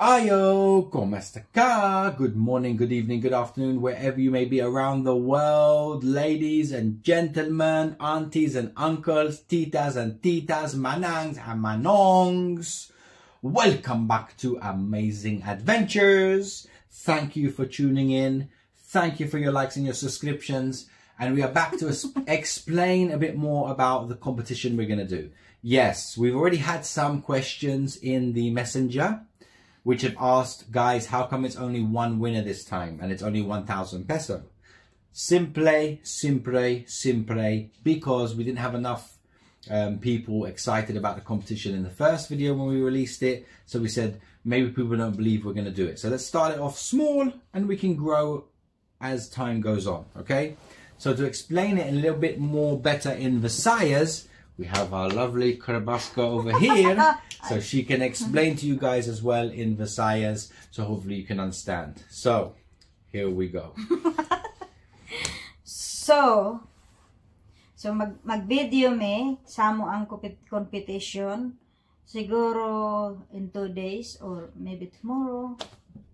Ayo, ¿cómo está acá? Good morning, good evening, good afternoon, wherever you may be around the world, ladies and gentlemen, aunties and uncles, titas and titas, manangs and manongs. Welcome back to Amazing Adventures. Thank you for tuning in. Thank you for your likes and your subscriptions. And we are back to explain a bit more about the competition we're going to do. Yes, we've already had some questions in the messenger, which have asked, guys, how come it's only one winner this time and it's only 1,000 peso? Simple, because we didn't have enough people excited about the competition in the first video when we released it. So we said, maybe people don't believe we're going to do it. So let's start it off small and we can grow as time goes on, okay? So to explain it a little bit more better in Visayas, we have our lovely Carabasca over here, so she can explain to you guys as well in Visayas, so hopefully you can understand. So, here we go. So mag-video me, samo ang competition, siguro in 2 days or maybe tomorrow.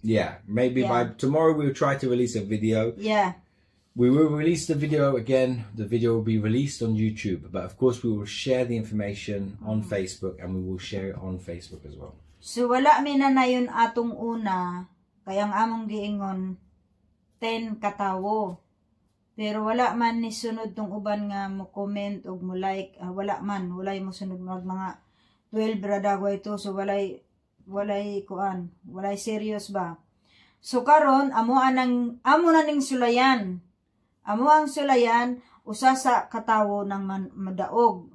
Yeah, maybe by tomorrow we'll try to release a video. Yeah. We will release the video again. The video will be released on YouTube, but of course we will share the information on Facebook and we will share it on Facebook as well. So wala mi na yun atong una, kayang among giingon 10 katawo. Pero wala man ni sunod tong uban nga mo comment ug mo like, wala walay mo sunod mga 12 bradagway to, so walay serious ba. So karon amo na ning sulayan. Amo ang sulayan, usa sa katawo ng madaog.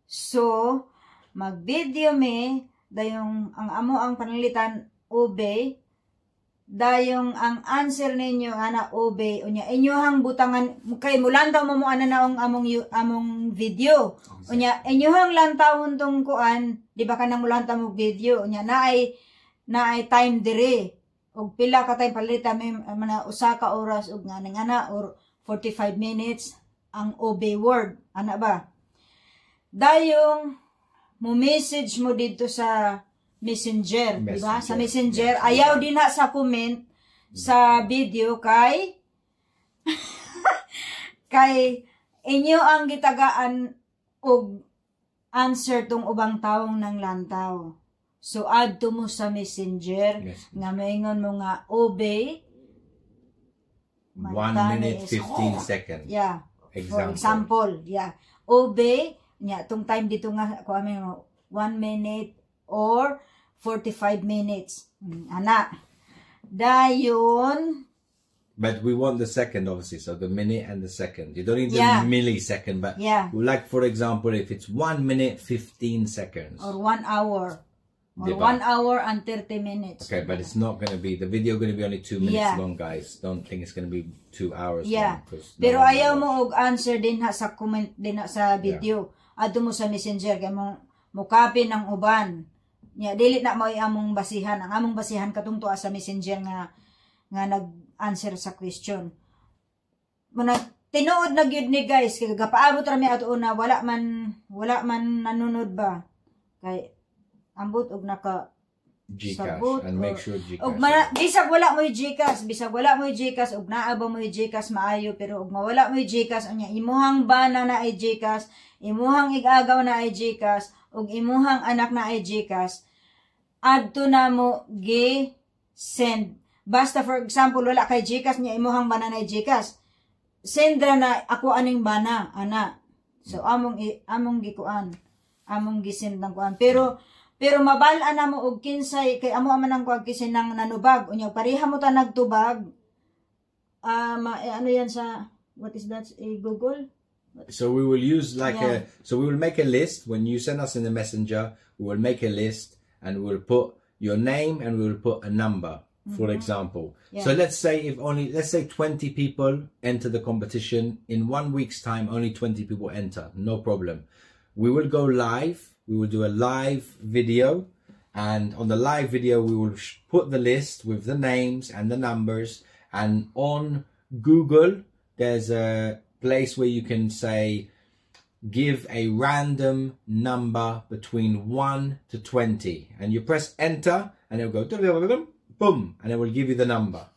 So, mag-video me, dayong ang amo ang panalitan, obey, dayong ang answer ninyo, ana, obey, unya, inyohang butangan, kay mulantaw mo ana na ang among video. Unya, inyohang lantawon tong kuan, di ba ka nang mulantaw mo video, unya, naay time dire. Og pila ka time palita may mana usa ka oras og nga or 45 minutes ang obey word ana ba dayong mo message mo dito sa messenger. Diba sa messenger ayaw din ha sa comment sa video kay kay inyo ang gitagaan og answer tong ubang taong nang lantaw. So, add to mo sa messenger, nga maingon mo nga, obey. 1 minute, 15 seconds. Yeah. For example, yeah. Obey, itong time dito nga, 1 minute or 45 minutes. Ana. Dayon. But we want the second, obviously, so the minute and the second. You don't need the millisecond, but like, for example, if it's 1 minute, 15 seconds. Or 1 hour. Or 1 hour and 30 minutes. Okay, but it's not going to be, the video going to be only 2 minutes long, guys. Don't think it's going to be 2 hours long. Pero ayaw mo og answer din ha sa comment din ha sa video. Adto mo sa messenger kay mo copy ng uban. Dili na mo among basihan. Ang among basihan katong tuwa sa messenger nga nag-answer sa question. Muna tinuod na gyud ni guys kay gapaabot ra mi ato una wala man nanunod ba. Kay ambot og naka GCash and make sure GCash. Og bisag wala mo GCash, og naa ba mo GCash maayo pero og mawala mo GCash unya imuhang bana na ay GCash, imuhang igagaw na ay GCash, og imuhang anak na ay GCash, adto na mo send. Basta for example wala kay GCash nya imuhang bana na ay GCash. Send ra na ako aning bana ana. So among gikuan, among gisend ng kuan. Pero mabal-an na mo og kinsay kay amo man ang kuag kisin nang nanubag unya pareha mo ta nagtubag ano yan sa what is that Google. So we will use like we will make a list. When you send us in the messenger, we will make a list and we'll put your name and we will put a number, for example. So let's say 20 people enter the competition. In 1 week's time only 20 people enter, no problem. We will go live. We will do a live video, and on the live video we will put the list with the names and the numbers, and on Google there's a place where you can say give a random number between 1 to 20. And you press enter and it'll go boom, and it will give you the number.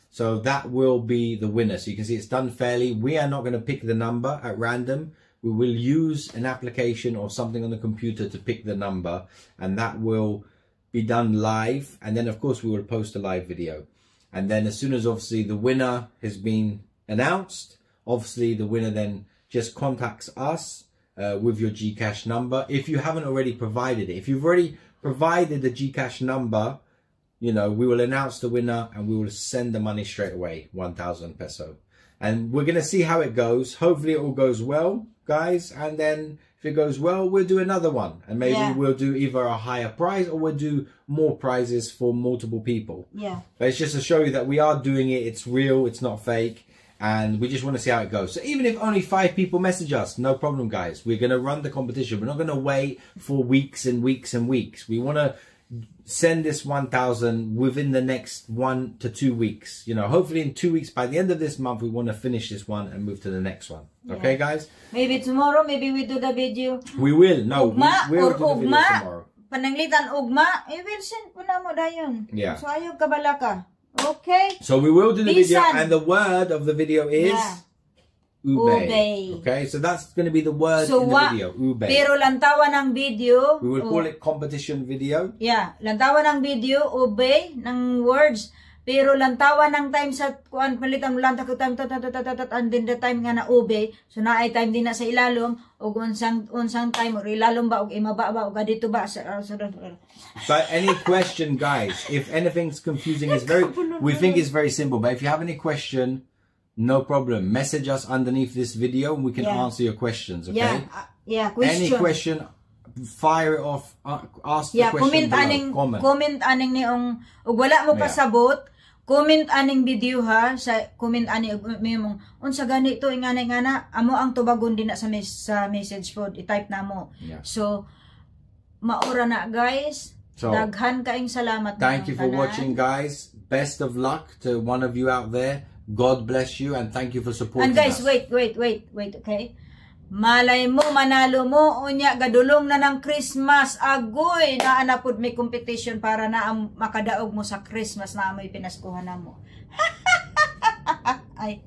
So that will be the winner. So you can see it's done fairly. We are not going to pick the number at random. We will use an application or something on the computer to pick the number, and that will be done live. And then of course we will post a live video. And then as soon as obviously the winner has been announced, obviously the winner then just contacts us with your GCash number. If you haven't already provided it, if you've already provided the GCash number, you know, we will announce the winner and we will send the money straight away, 1,000 peso. And we're going to see how it goes. Hopefully it all goes well, guys. And then if it goes well, we'll do another one. And maybe we'll do either a higher prize or we'll do more prizes for multiple people. Yeah. But it's just to show you that we are doing it. It's real. It's not fake. And we just want to see how it goes. So even if only 5 people message us, no problem, guys. We're going to run the competition. We're not going to wait for weeks and weeks and weeks. We want to send this 1,000 within the next 1 to 2 weeks. You know, hopefully in 2 weeks, by the end of this month, we want to finish this one and move to the next one. Okay, guys? Maybe tomorrow, maybe we do the video. We will. No, ugma, we will do the video ugma. tomorrow. Pananglitan ugma, will send po na mo dayon. Yeah. So ayaw kabala ka. Okay? So we will do the video, Bisan. and the word of the video is ube. Ube. Okay, so that's going to be the word in the video, ube. Pero lantawan ng video. We will call it competition video. Yeah, lantawan ng video, ube, ng words. Pero lantawan ng time sa kuan palitan mo lang ta time and then the time nga na ube. So naay time din na sa ilalom og unsang time or ilalom ba og imaba ba og dito ba sa But any question, guys, if anything's confusing, we think it's very simple. But if you have any question, no problem. Message us underneath this video and we can answer your questions, okay? Yeah, question. Any question, fire it off, ask the question below. Comment aning ni ug wala mo pasabot, comment aning video ha, sa comment ani mong unsa gani to ingana amo ang tubagon din na sa message pod i-type na mo. So maura na, guys. So, daghan kaing salamat. Thank you for watching, guys. Best of luck to one of you out there. God bless you and thank you for supporting us. And guys, wait, okay? Malay mo, manalo mo, unya, gadulong na ng Christmas, agoy, naanapod may competition para na makadaog mo sa Christmas na amoy pinaskuhan na mo. Ay.